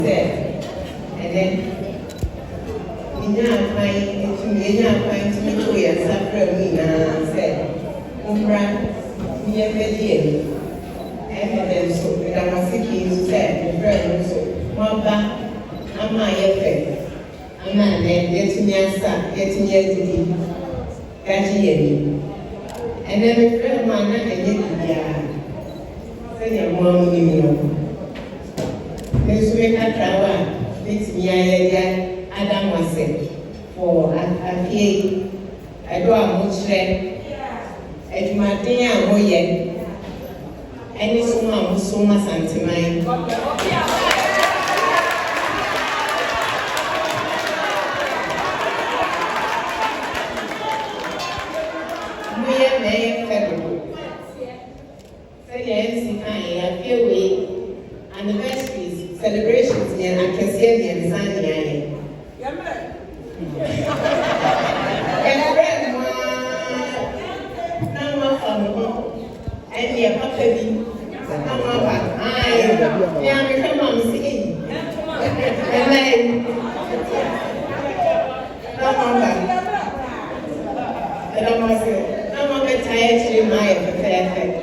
said, and then Nina find to me to a suffer me said, Umbra, me a video. And then so that was seeking said, the friend so, Mamba, I'm my effect. I'm not getting your son, getting your city, catching you. And then the friend man, and yet, say your mom, you know. This week I travel, this year, Adam was said, for a fee, I do a much at my dinner, yet. Any so much anti-mine. We are very federal. Say yes, I feel we anniversaries, celebrations, and I can see the Sunday. And grandma, now from home, and your papa. Yeah, become on singing. And then, no longer tired to my perfect.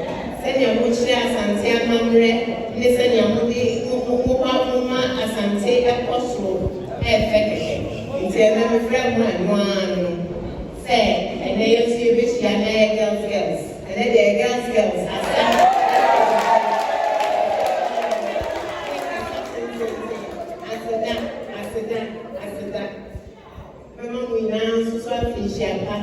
Send your much Santia Mamre, listen your moody, Muma, Asante, Apostle, perfect. It's another friend, one. Say, and they see which young girls, and then their girls, I said. Mama, we now so fish yapa.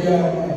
Yeah.